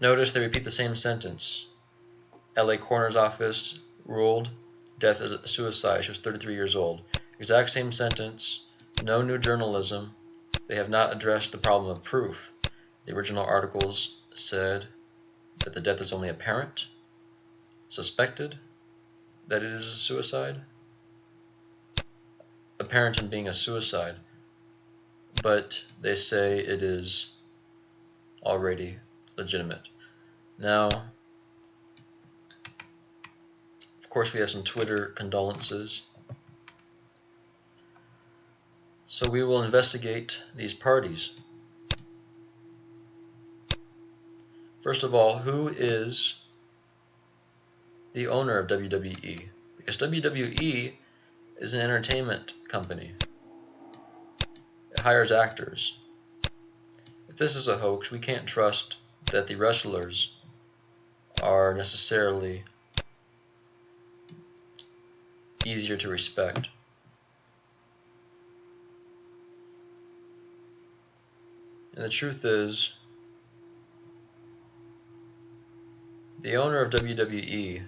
Notice they repeat the same sentence. LA coroner's office ruled death as a suicide. She was 33 years old. Exact same sentence. No new journalism. They have not addressed the problem of proof. The original articles said that the death is only apparent, suspected that it is a suicide, apparent in being a suicide, but they say it is already legitimate. Now, of course, we have some Twitter condolences. So we will investigate these parties. First of all, who is the owner of WWE? Because WWE is an entertainment company. It hires actors. If this is a hoax, we can't trust that the wrestlers are necessarily easier to respect. And the truth is, the owner of WWE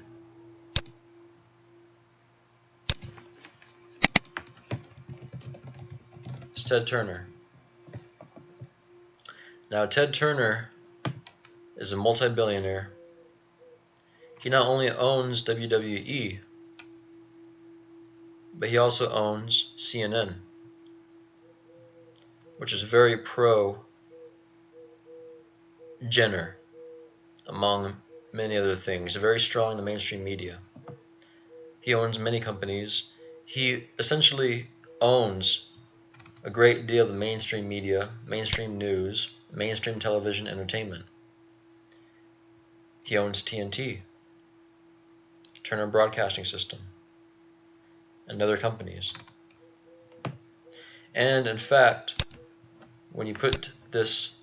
is Ted Turner. Now, Ted Turner is a multi-billionaire. He not only owns WWE, but he also owns CNN, which is very pro-Jenner, among many other things. Very strong in the mainstream media. He owns many companies. He essentially owns a great deal of the mainstream media, mainstream news, mainstream television entertainment. He owns TNT, Turner Broadcasting System, and other companies. And in fact, when you put this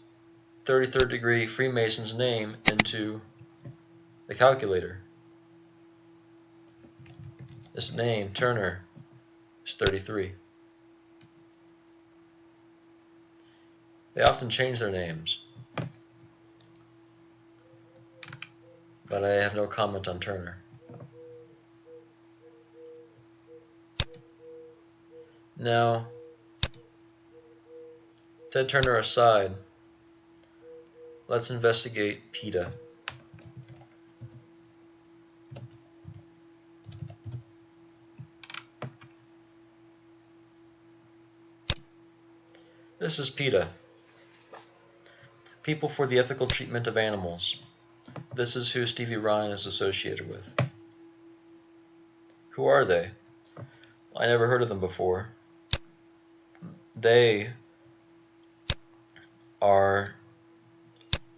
33rd degree Freemason's name into the calculator, this name, Turner, is 33. They often change their names, but I have no comment on Turner. Now, Ted Turner aside, let's investigate PETA. This is PETA, People for the Ethical Treatment of Animals. This is who Stevie Ryan is associated with. Who are they? I never heard of them before. They are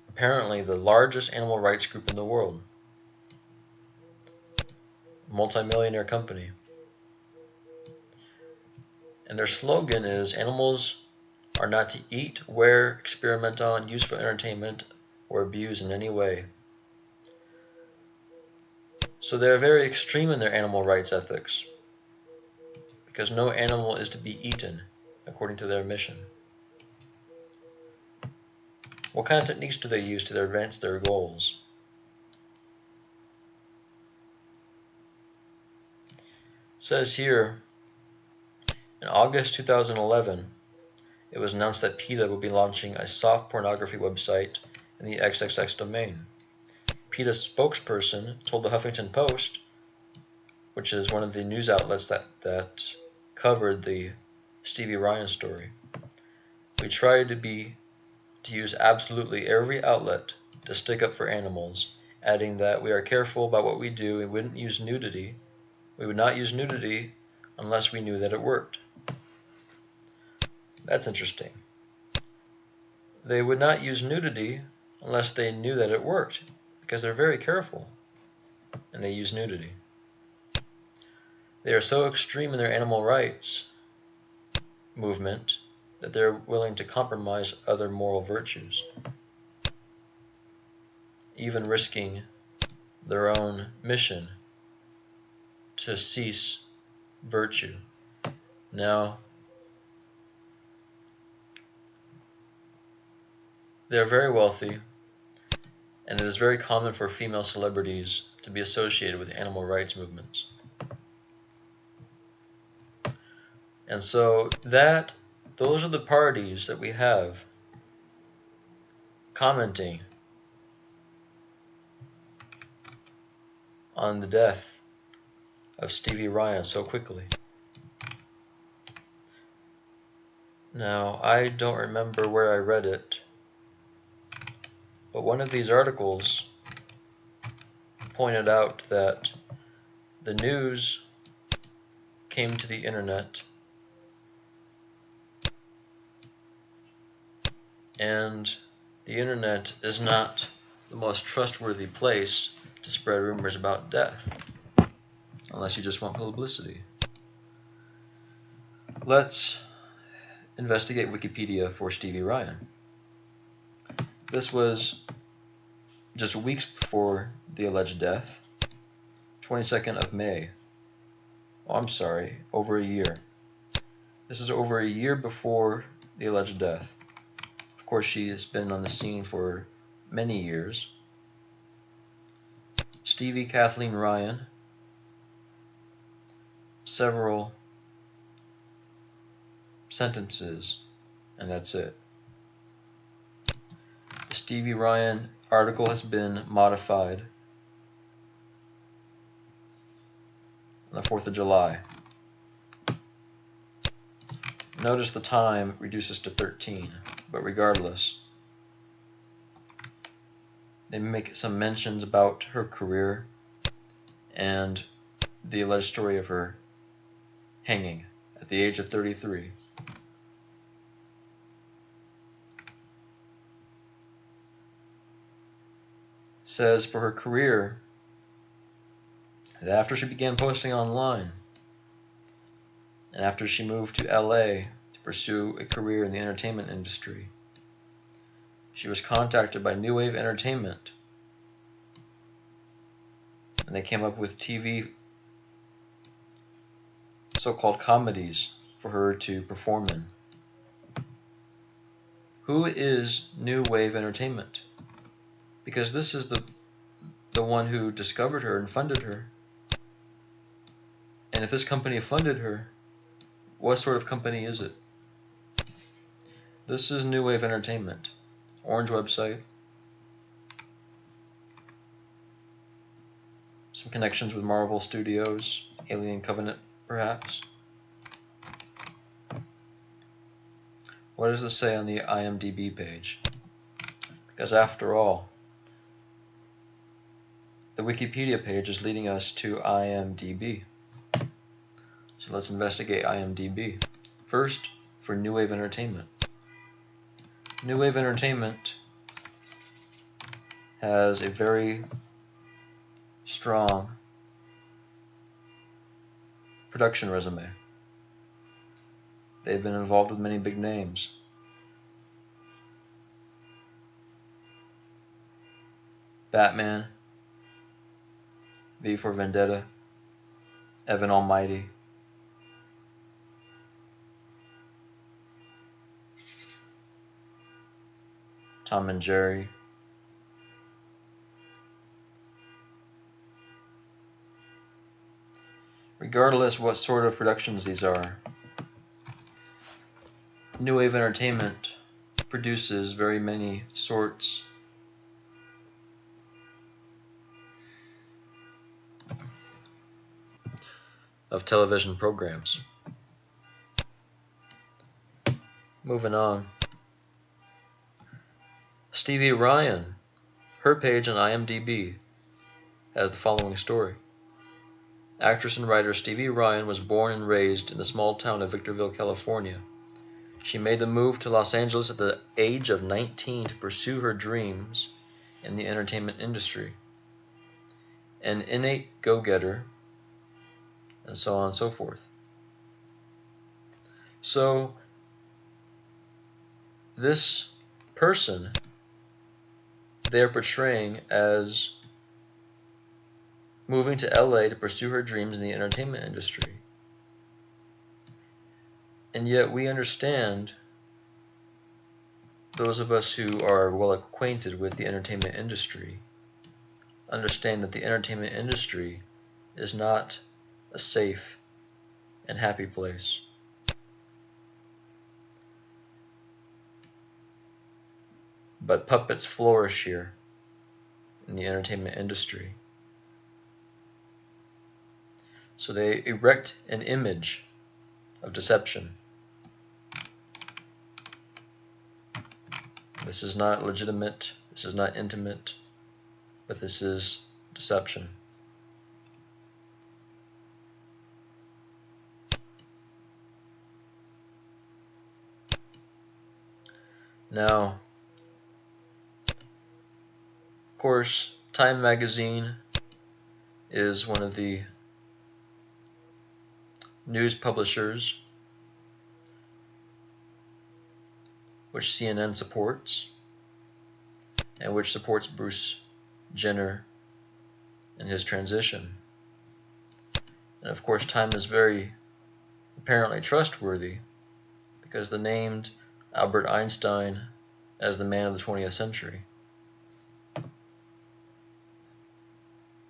apparently the largest animal rights group in the world. Multi-millionaire company. And their slogan is, animals are not to eat, wear, experiment on, use for entertainment, or abuse in any way. So they're very extreme in their animal rights ethics, because no animal is to be eaten, according to their mission. What kind of techniques do they use to advance their goals? It says here, in August 2011, it was announced that PETA will be launching a soft pornography website in the XXX domain. PETA's spokesperson told the Huffington Post, which is one of the news outlets that covered the Stevie Ryan story, we try to use absolutely every outlet to stick up for animals, adding that we are careful about what we do and wouldn't use nudity We would not use nudity unless we knew that it worked. That's interesting. They would not use nudity unless they knew that it worked, because they're very careful, and they use nudity. They are so extreme in their animal rights movement that they're willing to compromise other moral virtues, even risking their own mission to cease virtue. Now, they are very wealthy, and it is very common for female celebrities to be associated with animal rights movements. And so those are the parties that we have commenting on the death of Stevie Ryan so quickly. Now, I don't remember where I read it, but one of these articles pointed out that the news came to the internet, and the internet is not the most trustworthy place to spread rumors about death, unless you just want publicity. Let's investigate Wikipedia for Stevie Ryan. This was just weeks before the alleged death, 22nd of May. Over a year. This is over a year before the alleged death. Of course, she has been on the scene for many years. Stevie Kathleen Ryan, several sentences, and that's it. The Stevie Ryan article has been modified on the 4th of July. Notice the time reduces to 13, but regardless, they make some mentions about her career and the alleged story of her hanging at the age of 33. Says for her career that after she began posting online and after she moved to LA to pursue a career in the entertainment industry, she was contacted by New Wave Entertainment, and they came up with TV so-called comedies for her to perform in. Who is New Wave Entertainment? Because this is the one who discovered her and funded her. And if this company funded her, what sort of company is it? This is New Wave Entertainment. Orange website. Some connections with Marvel Studios, Alien Covenant, perhaps. What does it say on the IMDb page? Because after all, the Wikipedia page is leading us to IMDb. So let's investigate IMDb. First, for New Wave Entertainment. New Wave Entertainment has a very strong production resume. They've been involved with many big names. Batman, V for Vendetta, Evan Almighty, Tom and Jerry, regardless what sort of productions these are, New Wave Entertainment produces very many sorts of television programs. Moving on. Stevie Ryan, her page on IMDb has the following story. Actress and writer Stevie Ryan was born and raised in the small town of Victorville, California. She made the move to Los Angeles at the age of 19 to pursue her dreams in the entertainment industry. An innate go-getter, and so on and so forth. So, this person they're portraying as moving to LA to pursue her dreams in the entertainment industry. And yet we understand, those of us who are well acquainted with the entertainment industry, understand that the entertainment industry is not a safe and happy place. But puppets flourish here in the entertainment industry. So they erect an image of deception. This is not legitimate, this is not intimate, but this is deception. Now, of course, Time magazine is one of the news publishers which CNN supports, and which supports Bruce Jenner in his transition. And of course, Time is very apparently trustworthy because they named Albert Einstein as the man of the 20th century.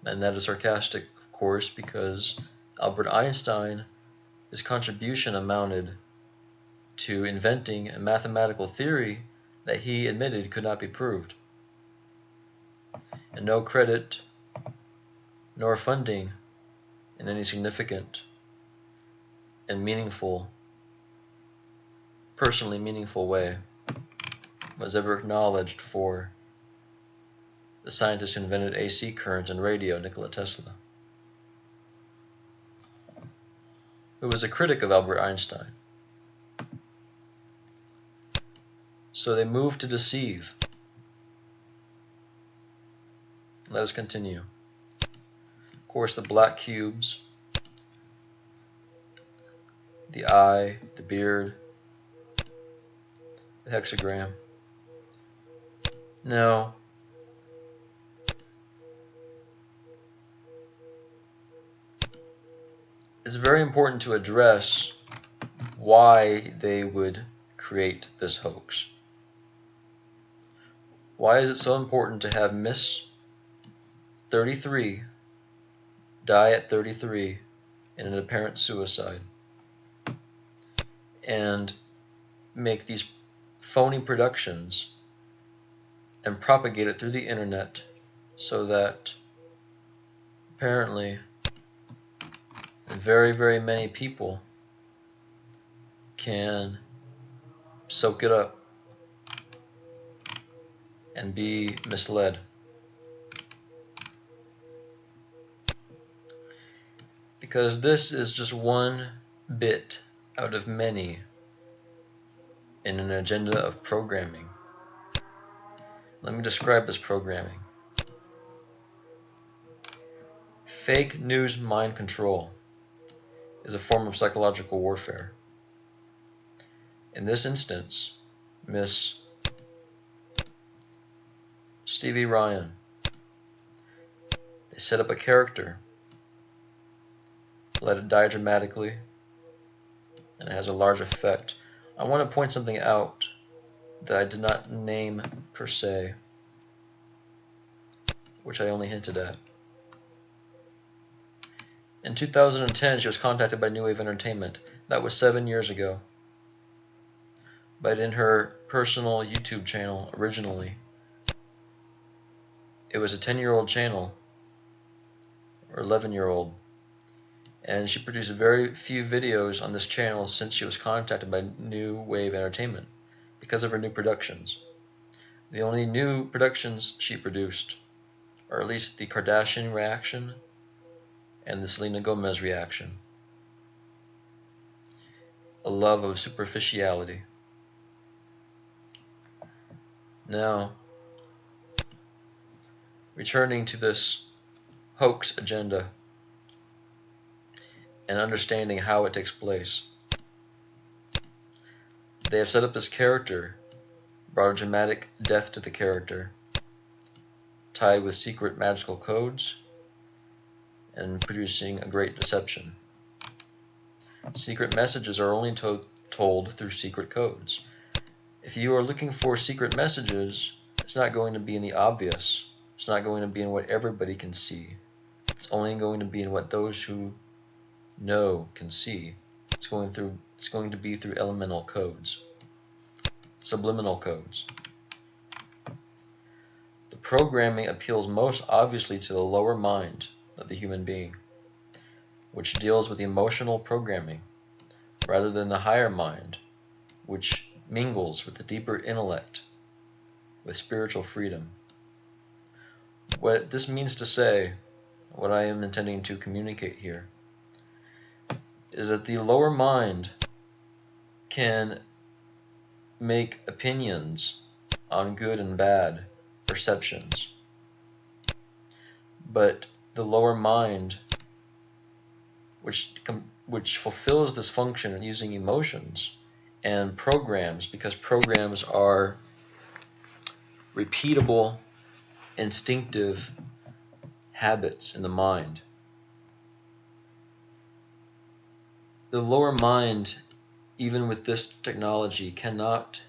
And that is sarcastic, of course, because Albert Einstein, his contribution amounted to inventing a mathematical theory that he admitted could not be proved. And no credit nor funding in any significant and meaningful, personally meaningful way was ever acknowledged for the scientist who invented AC current and radio, Nikola Tesla, who was a critic of Albert Einstein. So they moved to deceive. Let us continue. Of course, the black cubes, the eye, the beard, the hexagram. Now, it's very important to address why they would create this hoax. Why is it so important to have Miss 33 die at 33 in an apparent suicide and make these phony productions and propagate it through the internet so that apparently very, very many people can soak it up and be misled? Because this is just one bit out of many in an agenda of programming. Let me describe this programming. Fake news mind control is a form of psychological warfare. In this instance, Miss Stevie Ryan, they set up a character, let it die dramatically, and it has a large effect. I want to point something out that I did not name per se, which I only hinted at. In 2010, she was contacted by New Wave Entertainment. That was 7 years ago. But in her personal YouTube channel, originally, it was a 10-year-old channel, or 11-year-old. And she produced very few videos on this channel since she was contacted by New Wave Entertainment because of her new productions. The only new productions she produced, or at least the Kardashian Reaction and the Selena Gomez reaction. A love of superficiality. Now, returning to this hoax agenda and understanding how it takes place. They have set up this character, brought a dramatic death to the character, tied with secret magical codes, and producing a great deception. Secret messages are only told through secret codes. If you are looking for secret messages, it's not going to be in the obvious. It's not going to be in what everybody can see. It's only going to be in what those who know can see. It's going to be through elemental codes, subliminal codes. The programming appeals most obviously to the lower mind of the human being, which deals with emotional programming, rather than the higher mind, which mingles with the deeper intellect, with spiritual freedom. What this means to say, what I am intending to communicate here, is that the lower mind can make opinions on good and bad perceptions, but the lower mind, which fulfills this function using emotions and programs, because programs are repeatable, instinctive habits in the mind. The lower mind, even with this technology, cannot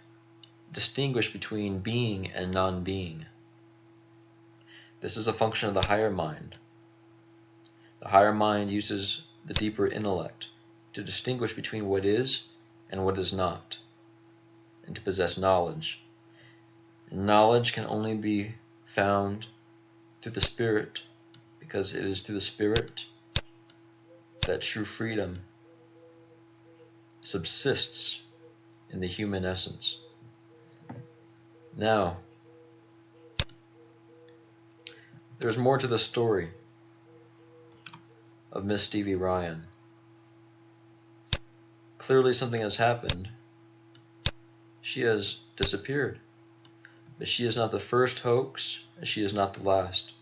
distinguish between being and non-being. This is a function of the higher mind. The higher mind uses the deeper intellect to distinguish between what is and what is not, and to possess knowledge. And knowledge can only be found through the Spirit, because it is through the Spirit that true freedom subsists in the human essence. Now, there's more to the story of Miss Stevie Ryan. Clearly something has happened. She has disappeared. But she is not the first hoax, and she is not the last.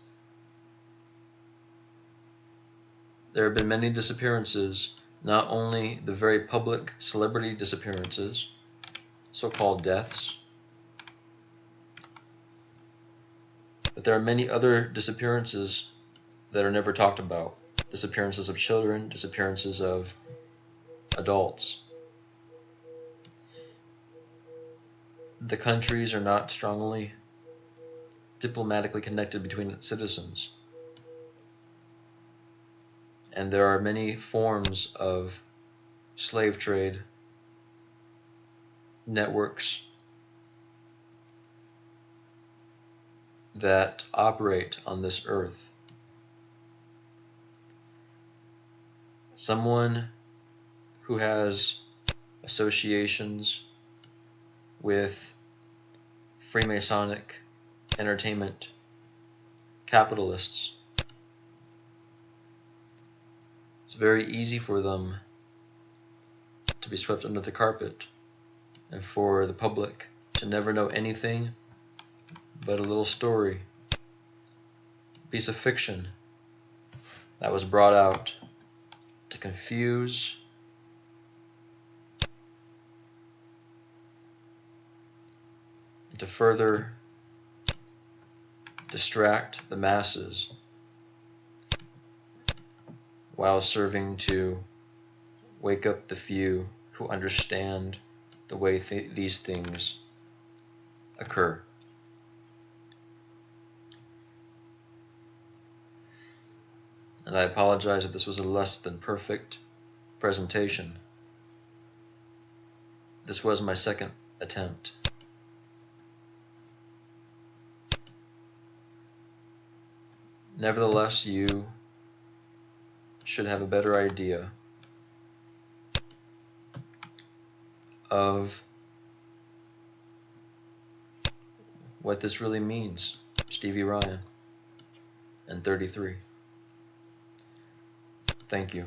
There have been many disappearances, not only the very public celebrity disappearances, so-called deaths, but there are many other disappearances that are never talked about. Disappearances of children, disappearances of adults. The countries are not strongly diplomatically connected between its citizens. And there are many forms of slave trade networks that operate on this earth. Someone who has associations with Freemasonic entertainment capitalists, it's very easy for them to be swept under the carpet, and for the public to never know anything but a little story, a piece of fiction that was brought out to confuse and to further distract the masses, while serving to wake up the few who understand the way these things occur. And I apologize if this was a less than perfect presentation. This was my second attempt. Nevertheless, you should have a better idea of what this really means. Stevie Ryan and 33. Thank you.